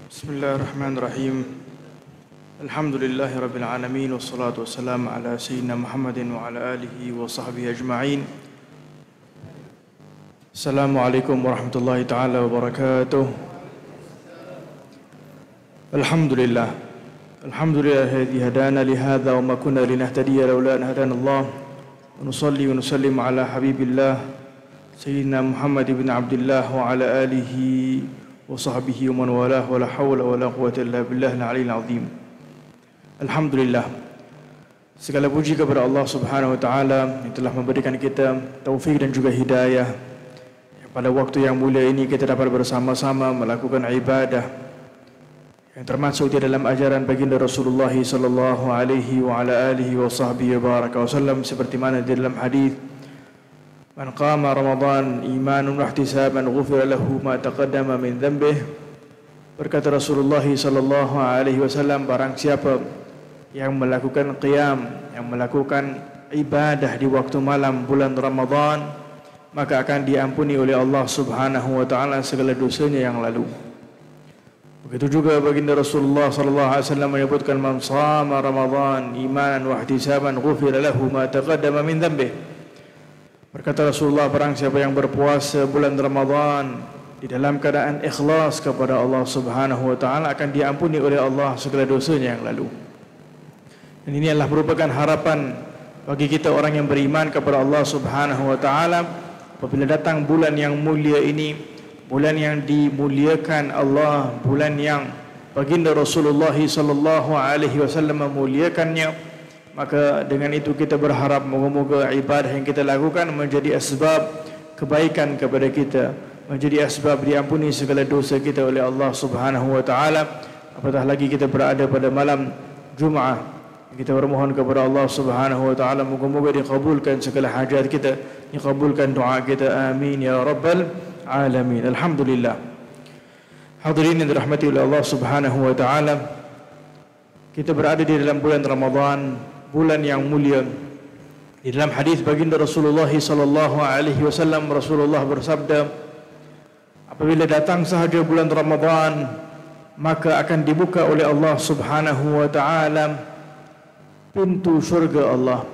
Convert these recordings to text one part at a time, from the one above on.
Bismillahirrahmanirrahim. Alhamdulillahi rabbil alamin wassalatu wassalamu ala sayyidina Muhammadin wa ala alihi wa sahbihi ajma'in. Assalamualaikum warahmatullahi taala wabarakatuh. Alhamdulillah. Alhamdulillah alladzi hadana li hadza wa ma kunna linahtadiya laula an hadana Allah. Wa nusalli wa nusallim ala habibillah sayyidina Muhammad ibn Abdullah wa ala alihi wa sahbihi wa man walah wa la hawla wa la quwwata illa billahil aliyyil azim. Alhamdulillah, segala puji kepada Allah Subhanahu wa taala yang telah memberikan kita taufik dan juga hidayah. Pada waktu yang mulia ini kita dapat bersama-sama melakukan ibadah yang termasuk di dalam ajaran baginda Rasulullah sallallahu alaihi wa ala alihi wa sahbihi wa baraka wasallam, seperti mana di dalam hadis, man qama Ramadan imanan wa ihtisaban ghufira lahu ma taqaddama min dhanbihi. Berkata Rasulullah sallallahu alaihi wasallam, barang siapa yang melakukan qiyam, yang melakukan ibadah di waktu malam bulan Ramadan, maka akan diampuni oleh Allah Subhanahu wa taala segala dosanya yang lalu. Begitu juga baginda Rasulullah sallallahu alaihi wasallam menyebutkan, man shama Ramadan imanan wa ihtisaban ghufira lahu ma taqaddama min dhanbihi. Berkata Rasulullah, barang siapa yang berpuasa bulan Ramadan di dalam keadaan ikhlas kepada Allah Subhanahu wa taala, akan diampuni oleh Allah segala dosanya yang lalu. Dan ini adalah merupakan harapan bagi kita orang yang beriman kepada Allah Subhanahu wa taala. Apabila datang bulan yang mulia ini, bulan yang dimuliakan Allah, bulan yang baginda Rasulullah sallallahu alaihi wasallam memuliakannya, maka dengan itu kita berharap moga-moga ibadah yang kita lakukan menjadi asbab kebaikan kepada kita, menjadi asbab diampuni segala dosa kita oleh Allah Subhanahu wa taala. Apatah lagi kita berada pada malam Jumaah, kita bermohon kepada Allah Subhanahu wa taala moga-moga dikabulkan segala hajat kita, dikabulkan doa kita, amin ya rabbal alamin. Alhamdulillah. Hadirin yang dirahmati oleh Allah Subhanahu wa taala, kita berada di dalam bulan Ramadan, bulan yang mulia. Di dalam hadis baginda Rasulullah sallallahu alaihi wasallam, Rasulullah bersabda, apabila datang sahaja bulan Ramadan, maka akan dibuka oleh Allah Subhanahu wa taala pintu syurga Allah,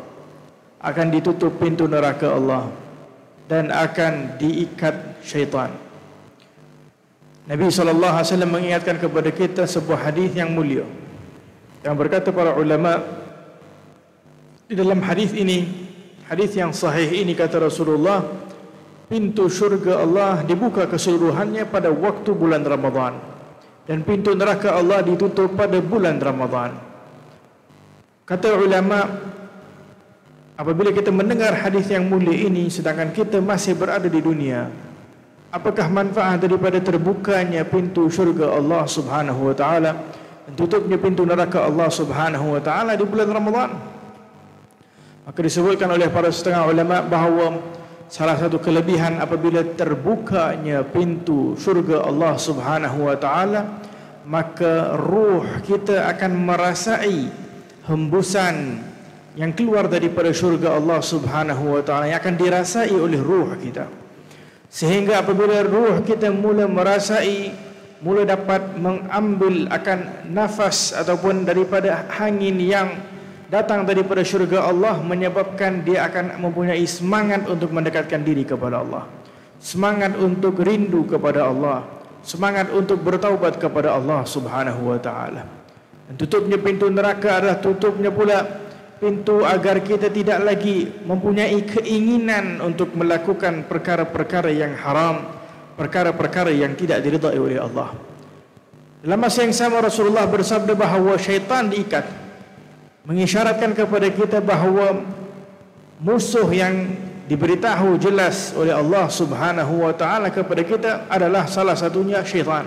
akan ditutup pintu neraka Allah, dan akan diikat syaitan. Nabi sallallahu alaihi wasallam mengingatkan kepada kita sebuah hadis yang mulia, yang berkata para ulama di dalam hadis ini, hadis yang sahih ini, kata Rasulullah, pintu syurga Allah dibuka keseluruhannya pada waktu bulan Ramadan, dan pintu neraka Allah ditutup pada bulan Ramadan. Kata ulama, apabila kita mendengar hadis yang mulia ini sedangkan kita masih berada di dunia, apakah manfaat daripada terbukanya pintu syurga Allah Subhanahu wa taala dan tutupnya pintu neraka Allah Subhanahu wa taala di bulan Ramadan? Maka disebutkan oleh para setengah ulama bahawa salah satu kelebihan apabila terbukanya pintu syurga Allah Subhanahu wa taala, maka ruh kita akan merasai hembusan yang keluar daripada syurga Allah Subhanahu wa taala, yang akan dirasai oleh ruh kita. Sehingga apabila ruh kita mula merasai, mula dapat mengambil akan nafas ataupun daripada angin yang datang daripada syurga Allah, menyebabkan dia akan mempunyai semangat untuk mendekatkan diri kepada Allah, semangat untuk rindu kepada Allah, semangat untuk bertaubat kepada Allah Subhanahu wa taala. Dan tutupnya pintu neraka adalah tutupnya pula pintu agar kita tidak lagi mempunyai keinginan untuk melakukan perkara-perkara yang haram, perkara-perkara yang tidak diridai oleh Allah. Dalam masa yang sama Rasulullah bersabda bahawa syaitan diikat, mengisyaratkan kepada kita bahawa musuh yang diberitahu jelas oleh Allah Subhanahu wa taala kepada kita adalah salah satunya syaitan.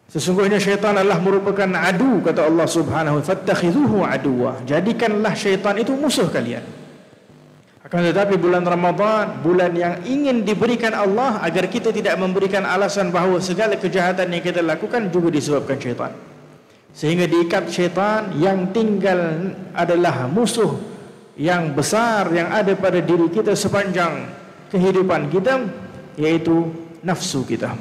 Sesungguhnya syaitan adalah merupakan adu, kata Allah Subhanahu wa taala, fattakhidhuhu aduwa, jadikanlah syaitan itu musuh kalian. Akan tetapi bulan Ramadan, bulan yang ingin diberikan Allah agar kita tidak memberikan alasan bahawa segala kejahatan yang kita lakukan juga disebabkan syaitan, sehingga diikat syaitan. Yang tinggal adalah musuh yang besar yang ada pada diri kita sepanjang kehidupan kita, yaitu nafsu kita.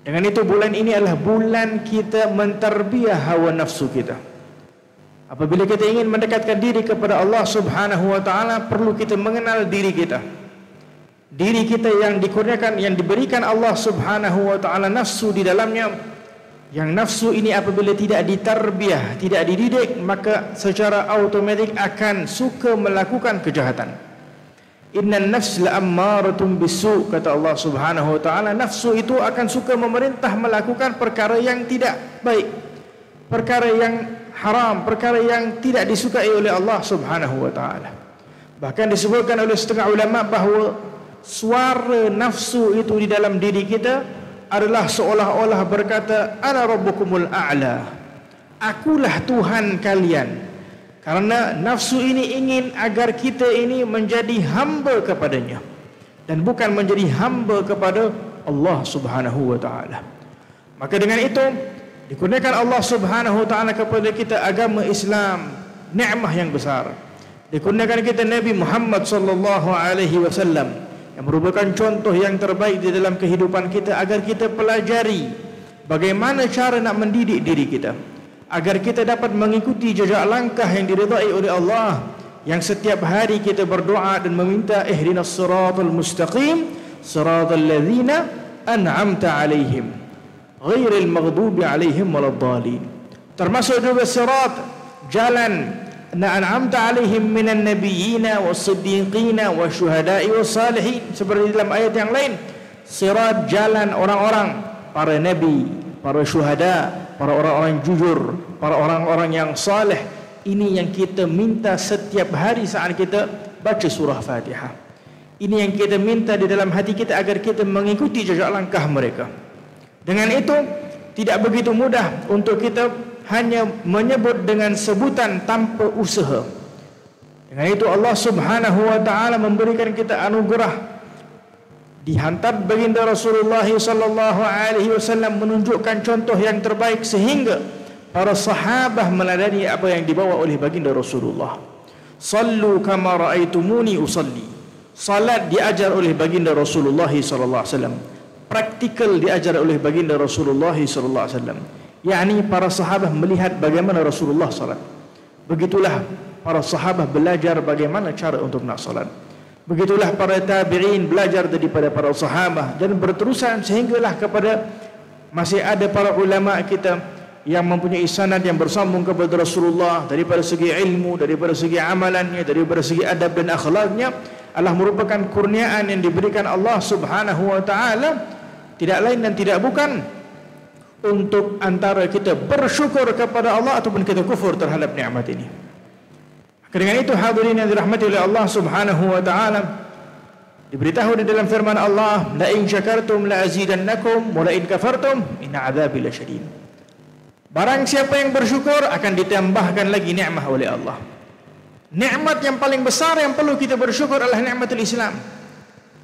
Dengan itu bulan ini adalah bulan kita mentarbiah hawa nafsu kita. Apabila kita ingin mendekatkan diri kepada Allah Subhanahu wa taala, perlu kita mengenal diri kita. Diri kita yang dikurniakan, yang diberikan Allah Subhanahu wa taala nafsu di dalamnya. Yang nafsu ini apabila tidak ditarbiah, tidak dididik, maka secara automatik akan suka melakukan kejahatan. Innan nafs la'ammaratun bisu, kata Allah Subhanahu wa taala, nafsu itu akan suka memerintah melakukan perkara yang tidak baik, perkara yang haram, perkara yang tidak disukai oleh Allah Subhanahu wa taala. Bahkan disebutkan oleh setengah ulama bahawa suara nafsu itu di dalam diri kita adalah seolah-olah berkata, ana rabbukumul a'la, akulah Tuhan kalian. Karena nafsu ini ingin agar kita ini menjadi hamba kepadanya dan bukan menjadi hamba kepada Allah Subhanahu wa taala. Maka dengan itu dikurniakan Allah Subhanahu wa taala kepada kita agama Islam, nikmat yang besar. Dikurniakan kita Nabi Muhammad sallallahu alaihi wasallam yang merupakan contoh yang terbaik di dalam kehidupan kita, agar kita pelajari bagaimana cara nak mendidik diri kita, agar kita dapat mengikuti jejak langkah yang diridai oleh Allah, yang setiap hari kita berdoa dan meminta ihdinas siratal mustaqim siratal ladzina an'amta alaihim ghairil maghdubi alaihim waladdallin. Termasuk juga sirat, jalan an'amta alaihim minan nabiyyina was-siddiqina wasyuhada'i was-salihin, seperti dalam ayat yang lain, sirat, jalan orang-orang para nabi, para syuhada, para orang-orang jujur, para orang-orang yang saleh. Ini yang kita minta setiap hari saat kita baca surah Fatihah. Ini yang kita minta di dalam hati kita, agar kita mengikuti jejak langkah mereka. Dengan itu tidak begitu mudah untuk kita hanya menyebut dengan sebutan tanpa usaha. Dengan itu Allah Subhanahu wa taala memberikan kita anugerah, dihantar baginda Rasulullah sallallahu alaihi wasallam menunjukkan contoh yang terbaik, sehingga para sahabat meladani apa yang dibawa oleh baginda Rasulullah. Sallu kama raaitumuni usalli. Salat diajar oleh baginda Rasulullah sallallahu alaihi wasallam. Praktikal diajar oleh baginda Rasulullah sallallahu alaihi wasallam. yakni para sahabat melihat bagaimana Rasulullah salat. Begitulah para sahabat belajar bagaimana cara untuk nak salat. Begitulah para tabi'in belajar daripada para sahabat, dan berterusan sehinggalah kepada masih ada para ulama kita yang mempunyai sanad yang bersambung kepada Rasulullah daripada segi ilmu, daripada segi amalannya, daripada segi adab dan akhlaknya. Allah merupakan kurniaan yang diberikan Allah Subhanahu wa taala, tidak lain dan tidak bukan untuk antara kita bersyukur kepada Allah ataupun kita kufur terhadap nikmat ini. Dengan itu hadirin yang dirahmati oleh Allah Subhanahu wa taala, diberitahu di dalam firman Allah, la in syakartum la azidannakum wa la in kafartum inna adzabi lasyadid. Barang siapa yang bersyukur akan ditambahkan lagi nikmat oleh Allah. Nikmat yang paling besar yang perlu kita bersyukur adalah nikmatul Islam.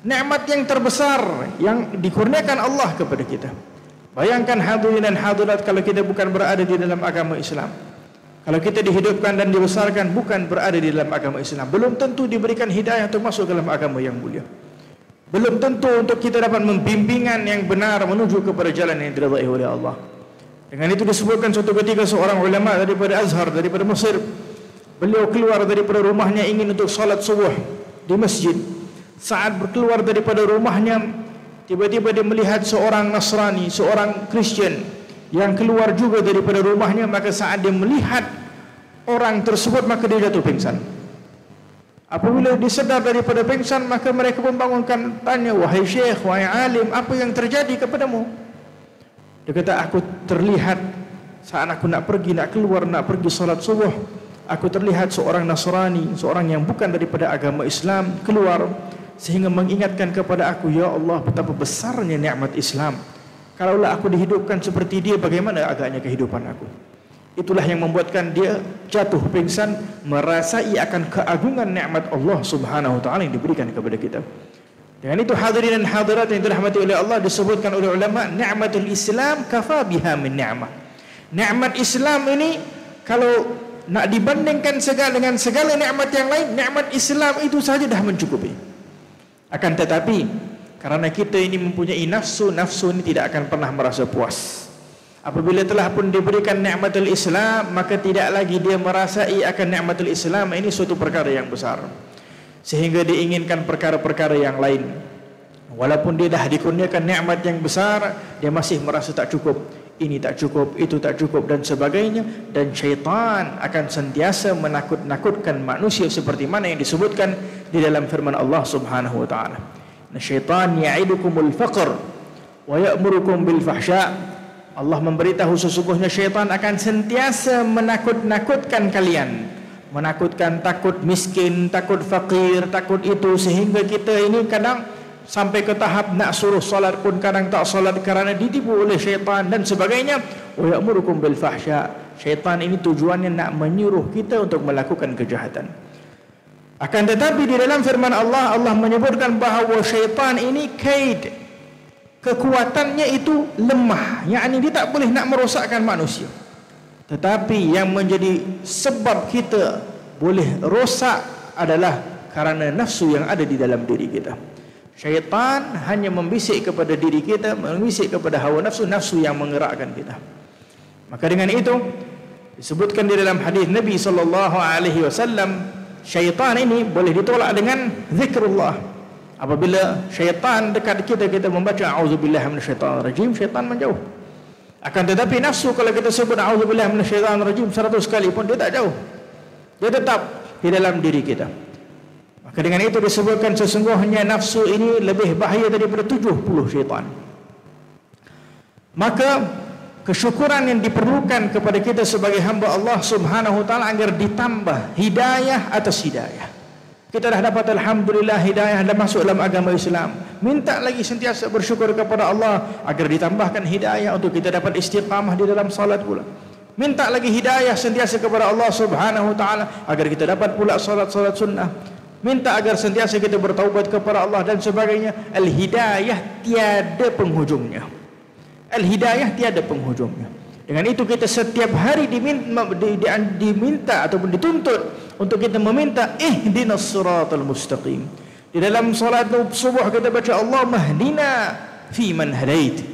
Nikmat yang terbesar yang dikurniakan Allah kepada kita. Bayangkan hadirin dan hadirat, kalau kita bukan berada di dalam agama Islam, kalau kita dihidupkan dan dibesarkan bukan berada di dalam agama Islam, belum tentu diberikan hidayah untuk masuk ke dalam agama yang mulia. Belum tentu untuk kita dapat membimbingan yang benar menuju kepada jalan yang diridhai oleh Allah. Dengan itu disebutkan suatu ketika seorang ulama daripada Azhar, daripada Mesir, beliau keluar daripada rumahnya ingin untuk salat subuh di masjid. Saat berkeluar daripada rumahnya, tiba-tiba dia melihat seorang Nasrani, seorang Kristian yang keluar juga daripada rumahnya. Maka saat dia melihat orang tersebut, maka dia jatuh pingsan. Apabila disedar daripada pingsan, maka mereka membangunkan, tanya, wahai syekh, wahai alim, apa yang terjadi kepadamu? Dia kata, aku terlihat saat aku nak keluar, nak pergi salat subuh, aku terlihat seorang Nasrani, seorang yang bukan daripada agama Islam keluar, sehingga mengingatkan kepada aku, ya Allah, betapa besarnya nikmat Islam. Kalaulah aku dihidupkan seperti dia, bagaimana agaknya kehidupan aku. Itulah yang membuatkan dia jatuh pingsan, merasai akan keagungan nikmat Allah Subhanahu wa taala yang diberikan kepada kita. Dengan itu hadirin dan hadirat yang dirahmati oleh Allah, disebutkan oleh ulama, nikmatul Islam kafa biha min ni'mah. Nikmat Islam ini kalau nak dibandingkan dengan segala nikmat yang lain, nikmat Islam itu saja dah mencukupi. Akan tetapi Kerana kita ini mempunyai nafsu, nafsu ini tidak akan pernah merasa puas. Apabila telah pun diberikan nikmatul Islam, maka tidak lagi dia merasai akan nikmatul Islam. Ini suatu perkara yang besar, sehingga diinginkan perkara-perkara yang lain. Walaupun dia dah dikurniakan nikmat yang besar, dia masih merasa tak cukup. Ini tak cukup, itu tak cukup dan sebagainya. Dan syaitan akan sentiasa menakut-nakutkan manusia seperti mana yang disebutkan di dalam firman Allah Subhanahu wa taala. Syaitan ya'idukumul faqr wa ya'murukum bil fahsya. Allah memberitahu sesungguhnya syaitan akan sentiasa menakut-nakutkan kalian, menakutkan, takut miskin, takut fakir, takut itu, sehingga kita ini kadang sampai ke tahap nak suruh solat pun kadang tak solat kerana ditipu oleh syaitan dan sebagainya. Wa ya'murukum bil fahsya. Syaitan ini tujuannya nak menyuruh kita untuk melakukan kejahatan. Akan tetapi di dalam firman Allah, Allah menyebutkan bahawa syaitan ini kaid, kekuatannya itu lemah, yakni dia tak boleh nak merosakkan manusia. Tetapi yang menjadi sebab kita boleh rosak adalah karena nafsu yang ada di dalam diri kita. Syaitan hanya membisik kepada diri kita, membisik kepada hawa nafsu, nafsu yang menggerakkan kita. Maka dengan itu disebutkan di dalam hadis Nabi SAW, syaitan ini boleh ditolak dengan zikrullah. Apabila syaitan dekat kita, kita membaca a'udzubillahi minasyaitonirrajim, syaitan menjauh. Akan tetapi nafsu, kalau kita sebut a'udzubillahi minasyaitonirrajim 100 kali pun dia tak jauh, dia tetap di dalam diri kita. Maka dengan itu disebutkan sesungguhnya nafsu ini lebih bahaya daripada 70 syaitan. Maka kesyukuran yang diperlukan kepada kita sebagai hamba Allah Subhanahu wa taala agar ditambah hidayah atas hidayah. Kita dah dapat alhamdulillah hidayah dan masuk dalam agama Islam. Minta lagi sentiasa bersyukur kepada Allah agar ditambahkan hidayah untuk kita dapat istiqamah di dalam salat pula. Minta lagi hidayah sentiasa kepada Allah Subhanahu wa taala agar kita dapat pula salat-salat sunnah. Minta agar sentiasa kita bertaubat kepada Allah dan sebagainya. Al-hidayah tiada penghujungnya. Al-hidayah tiada penghujungnya. Dengan itu kita setiap hari diminta ataupun dituntut untuk kita meminta ihdinas siratal mustaqim. Di dalam salat subuh kita baca Allahumma hdina fi man hadait.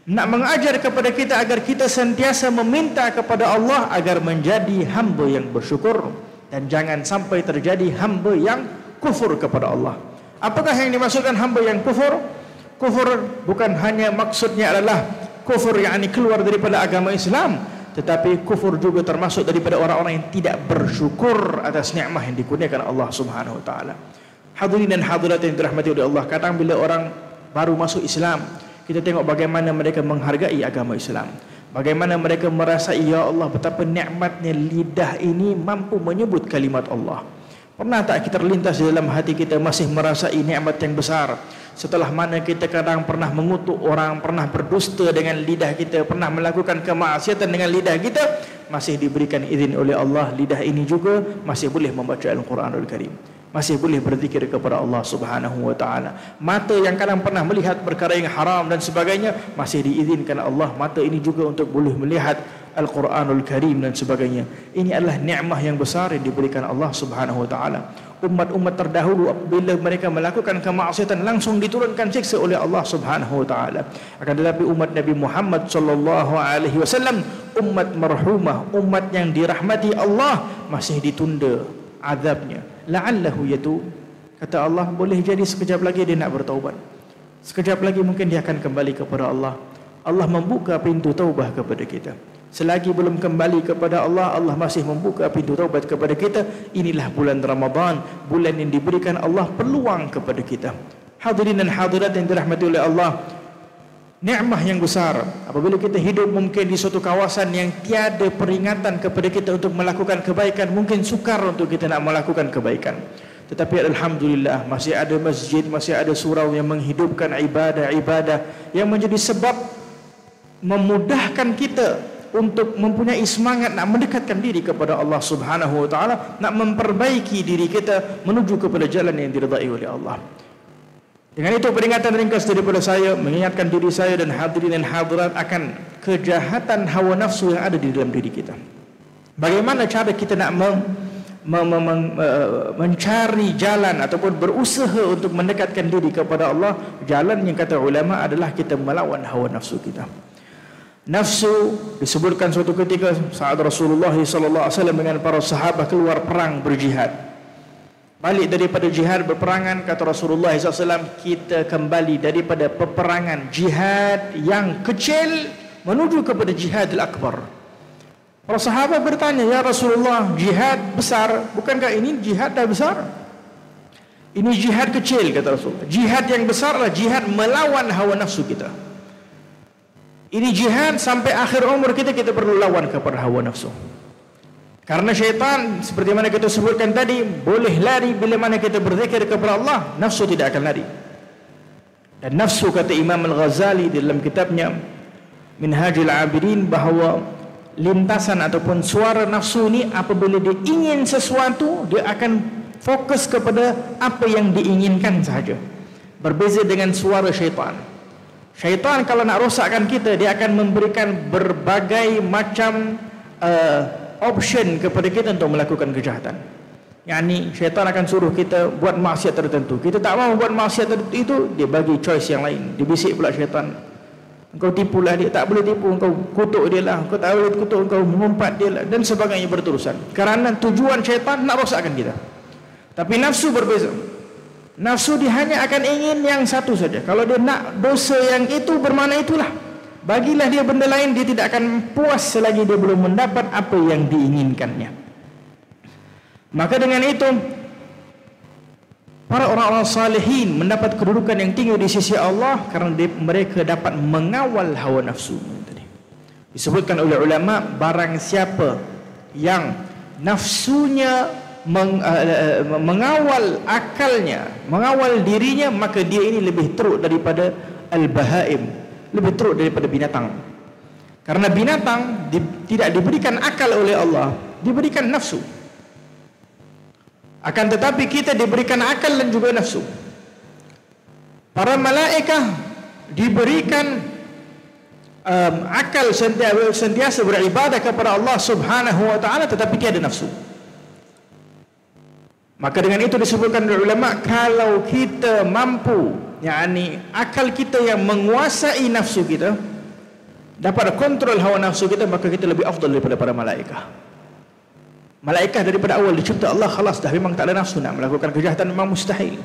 Nak mengajar kepada kita agar kita sentiasa meminta kepada Allah agar menjadi hamba yang bersyukur dan jangan sampai terjadi hamba yang kufur kepada Allah. Apakah yang dimaksudkan hamba yang kufur? Kufur bukan hanya maksudnya adalah kufur yakni keluar daripada agama Islam, tetapi kufur juga termasuk daripada orang-orang yang tidak bersyukur atas nikmat yang dikurniakan Allah Subhanahu wa taala. Hadirin dan hadirat yang dirahmati oleh Allah, kadang bila orang baru masuk Islam, kita tengok bagaimana mereka menghargai agama Islam, bagaimana mereka merasa ya Allah betapa nikmatnya lidah ini mampu menyebut kalimat Allah. Pernah tak kita terlintas di dalam hati kita masih merasai nikmat yang besar? Setelah mana kita kadang pernah mengutuk orang, pernah berdusta dengan lidah kita, pernah melakukan kemaksiatan dengan lidah kita, masih diberikan izin oleh Allah, lidah ini juga masih boleh membaca Al-Quranul Karim, masih boleh berzikir kepada Allah Subhanahu wa taala. Mata yang kadang pernah melihat perkara yang haram dan sebagainya, masih diizinkan Allah mata ini juga untuk boleh melihat Al-Quranul Karim dan sebagainya. Ini adalah nikmat yang besar yang diberikan Allah Subhanahu wa taala. Umat-umat terdahulu bila mereka melakukan kemaksiatan langsung diturunkan siksa oleh Allah Subhanahu wa taala. Akan tetapi umat Nabi Muhammad sallallahu alaihi wasallam, umat marhumah, umat yang dirahmati Allah, masih ditunda azabnya. La'allahu yatub. Kata Allah, boleh jadi sekejap lagi dia nak bertaubat. Sekejap lagi mungkin dia akan kembali kepada Allah. Allah membuka pintu taubah kepada kita. Selagi belum kembali kepada Allah, Allah masih membuka pintu taubat kepada kita. Inilah bulan Ramadan, bulan yang diberikan Allah peluang kepada kita. Hadirin dan hadirat yang dirahmati oleh Allah, nikmat yang besar apabila kita hidup mungkin di suatu kawasan yang tiada peringatan kepada kita untuk melakukan kebaikan, mungkin sukar untuk kita nak melakukan kebaikan. Tetapi alhamdulillah masih ada masjid, masih ada surau yang menghidupkan ibadah-ibadah yang menjadi sebab memudahkan kita untuk mempunyai semangat nak mendekatkan diri kepada Allah Subhanahu wa taala, nak memperbaiki diri kita menuju kepada jalan yang diridai oleh Allah. Dengan itu peringatan ringkas daripada saya, mengingatkan diri saya dan hadirin dan hadirat akan kejahatan hawa nafsu yang ada di dalam diri kita. Bagaimana cara kita nak mencari jalan ataupun berusaha untuk mendekatkan diri kepada Allah, jalan yang kata ulama adalah kita melawan hawa nafsu kita. Nafsu disebutkan suatu ketika saat Rasulullah SAW dengan para sahabat keluar perang berjihad. Balik daripada jihad berperangan, kata Rasulullah SAW, kita kembali daripada peperangan jihad yang kecil menuju kepada jihadil akbar. Para sahabat bertanya, ya Rasulullah, jihad besar, bukankah ini jihad dah besar? Ini jihad kecil, kata Rasulullah. Jihad yang besar adalah jihad melawan hawa nafsu kita. Ini jihad sampai akhir umur kita perlu lawan kepada hawa nafsu. Karena syaitan, seperti mana kita sebutkan tadi, boleh lari bila mana kita berzikir kepada Allah, nafsu tidak akan lari. Dan nafsu, kata Imam Al-Ghazali dalam kitabnya Minhajul Abidin, bahawa lintasan ataupun suara nafsu ni apabila dia ingin sesuatu, dia akan fokus kepada apa yang diinginkan sahaja. Berbeza dengan suara syaitan. Syaitan kalau nak rosakkan kita, dia akan memberikan berbagai macam option kepada kita untuk melakukan kejahatan. Yani syaitan akan suruh kita buat maksiat tertentu. Kita tak mahu buat maksiat tertentu itu, dia bagi choice yang lain. Dia bisik pula syaitan, engkau tipulah dia, tak boleh tipu, engkau kutuk dia lah, engkau tak boleh kutuk, engkau mengumpat dia lah, dan sebagainya berterusan. Kerana tujuan syaitan nak rosakkan kita. Tapi nafsu berbeza. Nafsu dia hanya akan ingin yang satu saja. Kalau dia nak dosa yang itu, bermakna itulah. Bagilah dia benda lain, dia tidak akan puas selagi dia belum mendapat apa yang diinginkannya. Maka dengan itu, para orang-orang salihin mendapat kedudukan yang tinggi di sisi Allah kerana mereka dapat mengawal hawa nafsu. Disebutkan oleh ulama, barang siapa yang nafsunya mengawal akalnya, mengawal dirinya, maka dia ini lebih teruk daripada al-bahaim, lebih teruk daripada binatang. Karena binatang tidak diberikan akal oleh Allah, diberikan nafsu. Akan tetapi kita diberikan akal dan juga nafsu. Para malaikat diberikan akal, sentiasa beribadah kepada Allah Subhanahu wa taala, tetapi tiada nafsu. Maka dengan itu disebutkan oleh ulama, kalau kita mampu, yakni akal kita yang menguasai nafsu kita, dapat kontrol hawa nafsu kita, maka kita lebih afdal daripada para malaikat. Malaikat daripada awal dicipta Allah, khalas dah memang tak ada nafsu nak melakukan kejahatan, memang mustahil.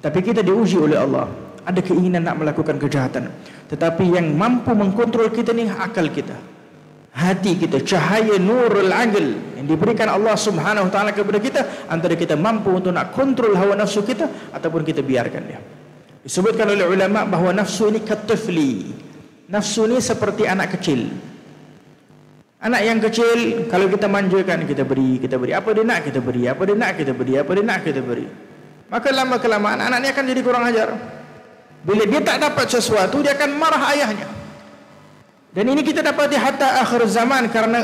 Tapi kita diuji oleh Allah, ada keinginan nak melakukan kejahatan. Tetapi yang mampu mengkontrol kita ni akal kita, hati kita, cahaya nurul aql yang diberikan Allah Subhanahu wa taala kepada kita, antara kita mampu untuk nak kontrol hawa nafsu kita ataupun kita biarkan dia. Disebutkan oleh ulama bahawa nafsu ini katifli. Nafsu ini seperti anak kecil. Anak yang kecil, kalau kita manjakan, kita beri. Apa dia nak, kita beri. Apa dia nak, kita beri. Apa dia nak, kita beri. Maka lama-kelamaan anak ini akan jadi kurang ajar. Bila dia tak dapat sesuatu, dia akan marah ayahnya. Dan ini kita dapati hatta akhir zaman, karena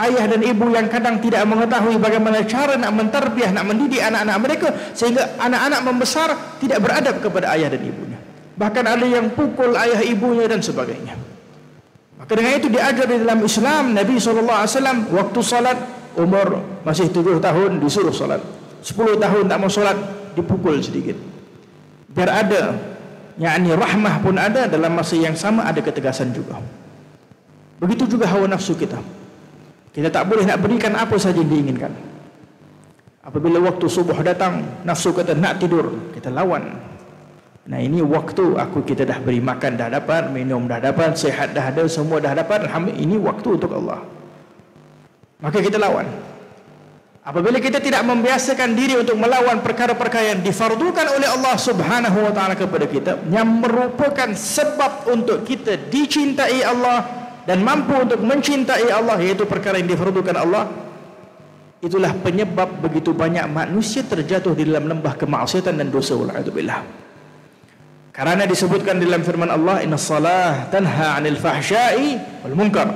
ayah dan ibu yang kadang tidak mengetahui bagaimana cara nak mentarbiah, nak mendidik anak-anak mereka, sehingga anak-anak membesar tidak beradab kepada ayah dan ibunya. Bahkan ada yang pukul ayah ibunya dan sebagainya. Maka dengan itu diajar di dalam Islam, Nabi SAW waktu salat, umur masih 7 tahun disuruh salat, 10 tahun tak mau salat dipukul sedikit, biar ada, yakni rahmah pun ada, dalam masa yang sama ada ketegasan juga. Begitu juga hawa nafsu kita. Kita tak boleh nak berikan apa saja yang diinginkan. Apabila waktu subuh datang, nafsu kata nak tidur, kita lawan. Nah, ini waktu kita dah beri makan dah dapat, minum dah dapat, sihat dah ada, semua dah dapat, alhamdulillah, ini waktu untuk Allah. Maka kita lawan. Apabila kita tidak membiasakan diri untuk melawan perkara-perkara yang difardukan oleh Allah Subhanahu wa taala kepada kita, yang merupakan sebab untuk kita dicintai Allah dan mampu untuk mencintai Allah, yaitu perkara yang difardukan Allah, itulah penyebab begitu banyak manusia terjatuh di dalam lembah kemaksiatan dan dosa, wala'udzubillah. Karena disebutkan dalam firman Allah, innas salah tanha 'anil fahsya'i wal munkar.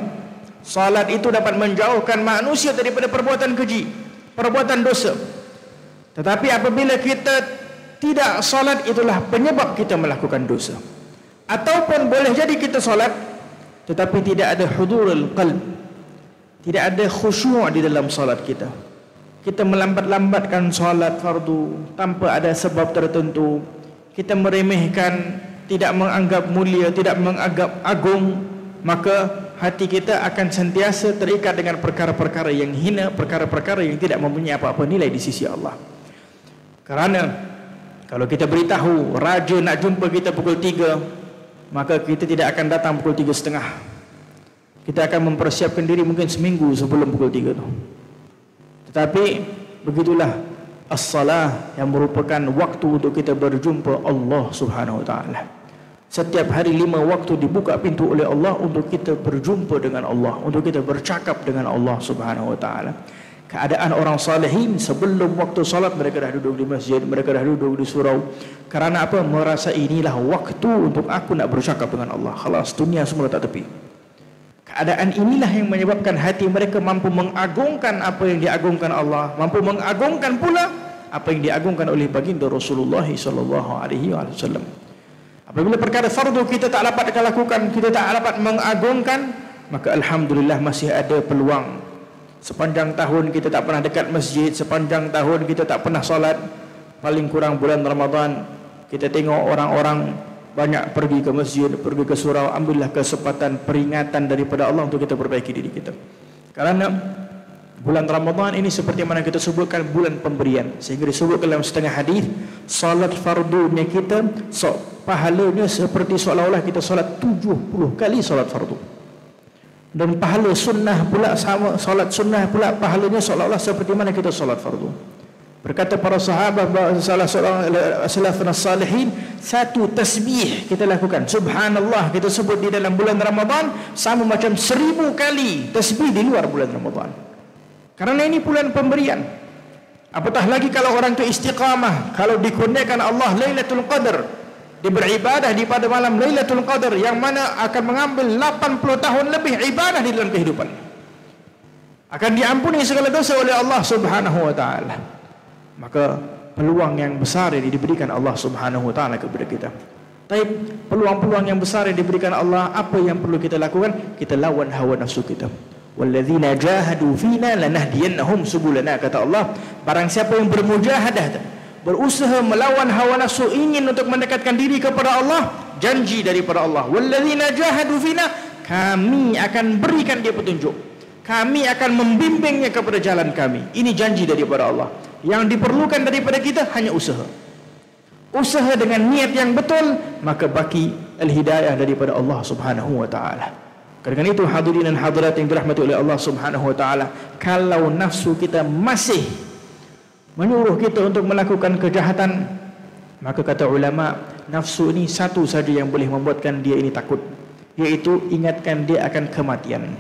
Salat itu dapat menjauhkan manusia daripada perbuatan keji, perbuatan dosa. Tetapi apabila kita tidak salat, itulah penyebab kita melakukan dosa. Ataupun boleh jadi kita salat tetapi tidak ada hudurul qalb, tidak ada khusyuk di dalam salat kita. kita melambat-lambatkan solat fardu tanpa ada sebab tertentu, kita meremehkan, tidak menganggap mulia, tidak menganggap agung, maka hati kita akan sentiasa terikat dengan perkara-perkara yang hina, perkara-perkara yang tidak mempunyai apa-apa nilai di sisi Allah. Kerana kalau kita beritahu raja nak jumpa kita pukul 3, maka kita tidak akan datang pukul 3:30. Kita akan mempersiapkan diri mungkin seminggu sebelum pukul 3 tu. Tetapi begitulah as-salah yang merupakan waktu untuk kita berjumpa Allah Subhanahu wa taala. Setiap hari 5 waktu dibuka pintu oleh Allah untuk kita berjumpa dengan Allah, untuk kita bercakap dengan Allah Subhanahu wa taala. Keadaan orang salihin sebelum waktu salat, mereka dah duduk di masjid, mereka dah duduk di surau. Kerana apa? Merasa inilah waktu untuk aku nak bercakap dengan Allah. Khalas, dunia semua letak tepi. Keadaan inilah yang menyebabkan hati mereka mampu mengagungkan apa yang diagungkan Allah, mampu mengagungkan pula apa yang diagungkan oleh baginda Rasulullah sallallahu alaihi wasallam. Apabila perkara fardu kita tak dapat lakukan, kita tak dapat mengagungkan, maka alhamdulillah masih ada peluang. Sepanjang tahun kita tak pernah dekat masjid, sepanjang tahun kita tak pernah solat, paling kurang bulan Ramadan kita tengok orang-orang banyak pergi ke masjid, pergi ke surau, ambillah kesempatan peringatan daripada Allah untuk kita perbaiki diri kita. Kerana bulan Ramadan ini seperti mana kita sebutkan bulan pemberian, sehingga disebutkan dalam setengah hadis, salat fardunya kita pahalanya seperti seolah-olah kita salat 70 kali salat fardu. Dan pahala sunnah pula sama, salat sunnah pula pahalanya seolah-olah seperti mana kita salat fardu. Berkata para sahabat, salah seorang salafun salihin, satu tasbih kita lakukan, subhanallah, kita sebut di dalam bulan Ramadan sama macam 1000 kali tasbih di luar bulan Ramadan. Karena ini bulan pemberian. Apatah lagi kalau orang itu istiqamah, kalau dikurniakan Allah Lailatul Qadar, dia beribadah di pada malam Lailatul Qadar yang mana akan mengambil 80 tahun lebih ibadah di dalam kehidupan, akan diampuni segala dosa oleh Allah Subhanahu wa taala. Maka peluang yang besar yang diberikan Allah Subhanahu wa taala kepada kita. Tapi peluang-peluang yang besar yang diberikan Allah, apa yang perlu kita lakukan? Kita lawan hawa nafsu kita. Walladzina jahadu fina lanahdiyannahum subulana, kata Allah, barang siapa yang bermujahadah, berusaha melawan hawa nafsu, ingin untuk mendekatkan diri kepada Allah, janji daripada Allah, walladzina jahadu fina, kami akan berikan dia petunjuk, kami akan membimbingnya kepada jalan kami. Ini janji daripada Allah. Yang diperlukan daripada kita hanya usaha. Usaha dengan niat yang betul, maka baki al-hidayah daripada Allah Subhanahu wa taala. Kerana itu hadirin dan hadirat yang dirahmati oleh Allah Subhanahu wa taala, kalau nafsu kita masih menyuruh kita untuk melakukan kejahatan, maka kata ulama, nafsu ini satu saja yang boleh membuatkan dia ini takut, yaitu ingatkan dia akan kematian.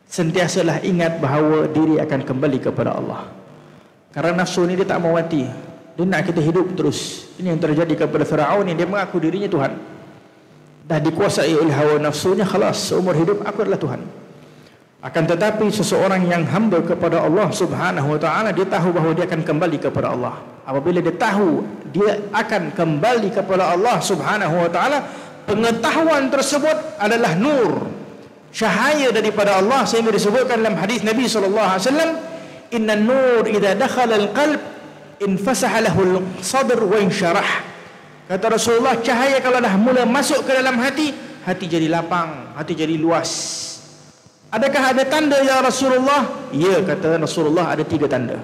Sentiasalah ingat bahawa diri akan kembali kepada Allah. Karena nafsu ini dia tak mau mati, dia nak kita hidup terus. Ini yang terjadi kepada Firaun ini, dia mengaku dirinya Tuhan, dah dikuasai oleh hawa nafsunya, khalas, seumur hidup aku adalah Tuhan. Akan tetapi seseorang yang hamba kepada Allah Subhanahu wa taala, dia tahu bahawa dia akan kembali kepada Allah. Apabila dia tahu dia akan kembali kepada Allah Subhanahu wa taala, pengetahuan tersebut adalah nur, cahaya daripada Allah, sehingga disebutkan dalam hadis Nabi sallallahu alaihi wasallam, inna nur idza dakhala al-qalb infasaha lahu al-sadr wa insyarah. Kata Rasulullah, cahaya kalau dah mula masuk ke dalam hati, hati jadi lapang, hati jadi luas. Adakah ada tanda ya Rasulullah? Ya, kata Rasulullah, ada 3 tanda.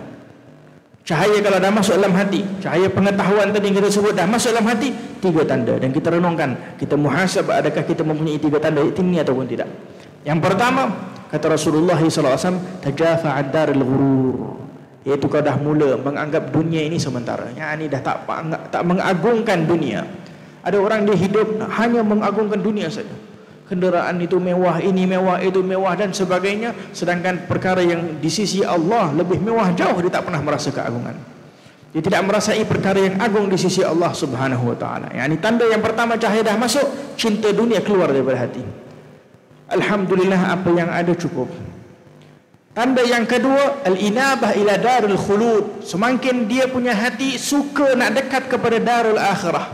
Cahaya kalau dah masuk dalam hati, cahaya pengetahuan tadi yang kita sebut dah masuk dalam hati, 3 tanda. Dan kita renungkan, kita muhasab adakah kita mempunyai 3 tanda ini ataupun tidak. Yang pertama, kata Rasulullah SAW, tajafa ad-daril ghurur, iaitu kau dah mula menganggap dunia ini sementara. Yang ini dah tak mengagungkan dunia. Ada orang dia hidup hanya mengagungkan dunia saja. Kenderaan itu mewah, ini mewah, itu mewah dan sebagainya. Sedangkan perkara yang di sisi Allah lebih mewah jauh, dia tak pernah merasa keagungan. Dia tidak merasai perkara yang agung di sisi Allah Subhanahu wa taala. Yang ini tanda yang pertama, cahaya dah masuk, cinta dunia keluar daripada hati. Alhamdulillah, apa yang ada cukup. Tanda yang kedua, al-inabah ila darul khulud. Semakin dia punya hati suka nak dekat kepada darul akhirah,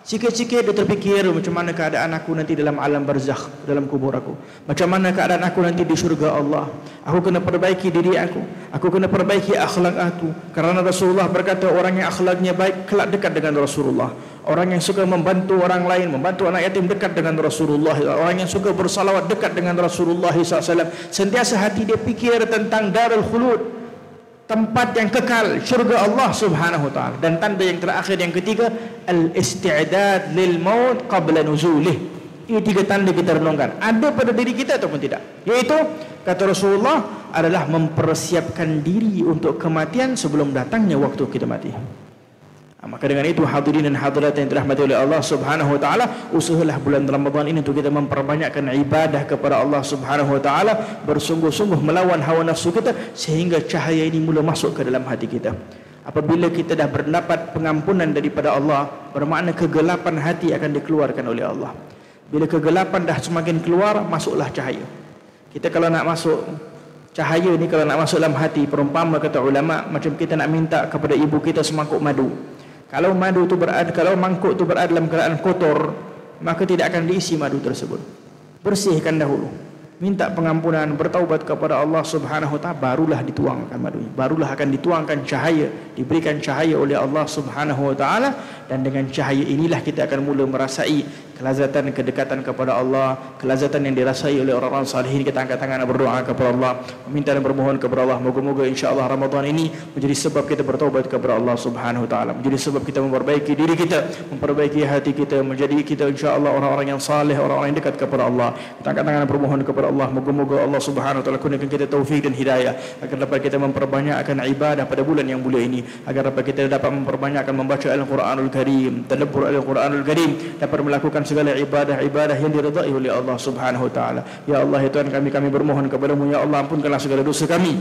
Sikit-sikit dia terfikir macam mana keadaan aku nanti dalam alam barzakh, dalam kubur aku. Macam mana keadaan aku nanti di syurga Allah. Aku kena perbaiki diri aku. Aku kena perbaiki akhlak aku. Kerana Rasulullah berkata orang yang akhlaknya baik kelak dekat dengan Rasulullah. Orang yang suka membantu orang lain, membantu anak yatim dekat dengan Rasulullah. Orang yang suka bersalawat dekat dengan Rasulullah SAW. Sentiasa hati dia fikir tentang darul khulud, tempat yang kekal, syurga Allah Subhanahu wa taala. Dan tanda yang terakhir yang ketiga, al-isti'dad lil maut qabla nuzulih. Ini 3 tanda kita renungkan. Ada pada diri kita ataupun tidak? Yaitu kata Rasulullah adalah mempersiapkan diri untuk kematian sebelum datangnya waktu kita mati. Maka dengan itu hadirin dan hadirat yang dirahmati oleh Allah Subhanahu wa taala, usahalah bulan Ramadan ini untuk kita memperbanyakkan ibadah kepada Allah Subhanahu wa taala, bersungguh-sungguh melawan hawa nafsu kita sehingga cahaya ini mula masuk ke dalam hati kita. Apabila kita dah berdapat pengampunan daripada Allah, bermakna kegelapan hati akan dikeluarkan oleh Allah. Bila kegelapan dah semakin keluar, masuklah cahaya. Kita kalau nak masuk cahaya ni, kalau nak masuk dalam hati, perumpama kata ulama, macam kita nak minta kepada ibu kita semangkuk madu. Kalau madu tu berada, kalau mangkuk tu berada dalam keadaan kotor, maka tidak akan diisi madu tersebut. Bersihkan dahulu, minta pengampunan, bertaubat kepada Allah Subhanahu wa taala, barulah dituangkan madu ini. Barulah akan dituangkan cahaya, diberikan cahaya oleh Allah Subhanahu wa taala, dan dengan cahaya inilah kita akan mula merasai kelazatan kedekatan kepada Allah, kelazatan yang dirasai oleh orang-orang salihin. Kita angkat tangan dan berdoa kepada Allah, meminta dan bermohon kepada Allah. Moga-moga insya-Allah Ramadan ini menjadi sebab kita bertaubat kepada Allah Subhanahu wa taala, menjadi sebab kita memperbaiki diri kita, memperbaiki hati kita, menjadi kita insya-Allah orang-orang yang saleh, orang-orang yang dekat kepada Allah. Kita angkat tangan dan bermohon kepada Allah. Moga-moga Allah Subhanahu wa taala kurniakan kita taufik dan hidayah agar dapat kita memperbanyakkan ibadah pada bulan yang mulia ini, agar dapat kita dapat memperbanyakkan membaca Al-Quranul Karim, tadabbur Al-Quranul Karim, dapat melakukan segala ibadah-ibadah yang diridai oleh Allah Subhanahu wa taala. Ya Allah, ya Tuhan kami bermohon kepadamu, ya Allah, ampunkanlah segala dosa kami,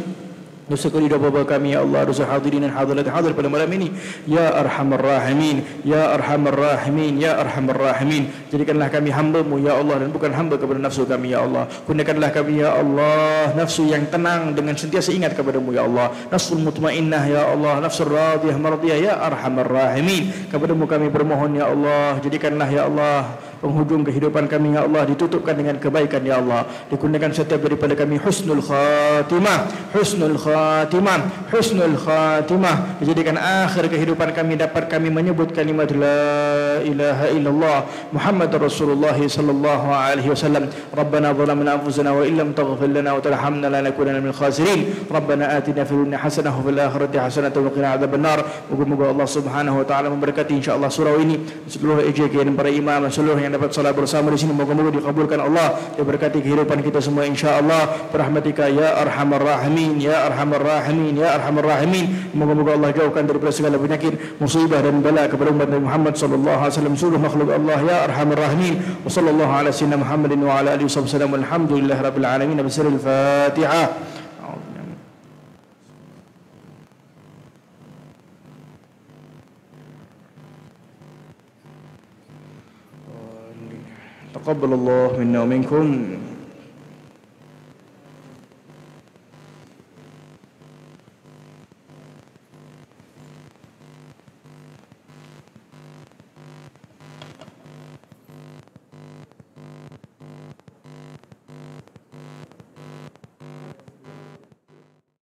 dosa kedua bapa kami, ya Allah, dosa hadirin dan hadirat hadir pada malam ini. Ya Arhamar Rahimin, ya Arhamar Rahimin, ya Arhamar Rahimin. Jadikanlah kami hamba-Mu ya Allah, dan bukan hamba kepada nafsu kami ya Allah. Kurniakanlah kami ya Allah nafsu yang tenang dengan sentiasa ingat kepadamu ya Allah. Nafsul mutmainnah ya Allah, nafsul radiyah mardiyah ya Arhamar Rahimin. Kepadamu kami bermohon ya Allah, jadikanlah ya Allah penghujung kehidupan kami ya Allah ditutupkan dengan kebaikan ya Allah. Dikurniakan setiap daripada kami husnul khatimah, husnul khatimah, husnul khatimah. Dijadikan akhir kehidupan kami dapat kami menyebut kalimat la ilaha illallah Muhammadur Rasulullah sallallahu alaihi wasallam. Rabbana zalamna anfusana wa illam taghfir lana wa tarhamna lanakunanna minal khasirin. Rabbana atina fid dunya hasanah wa fil akhirati hasanah wa qina adzabannar. Moga-moga Allah Subhanahu wa taala memberkati insyaallah surau ini, seluruh EJK dan para imam, seluruh yang dapat salat bersama di sini. Moga-moga dikabulkan Allah, diberkati kehidupan kita semua insyaallah. Berahmatika ya Arhamar Rahimin, ya Arhamar Rahimin, ya Arhamar Rahimin. Moga-moga Allah jauhkan daripada segala penyakit, musibah dan bala kepada umat Nabi Muhammad sallallahu alaihi wasallam, seluruh makhluk Allah ya Arhamar Rahimin. Wa sallallahu ala sayyidina Muhammadin wa ala alihi wasallam. Alhamdulillahirabbil alamin. Bismillahil Fatihah. تقبل الله منا ومنكم.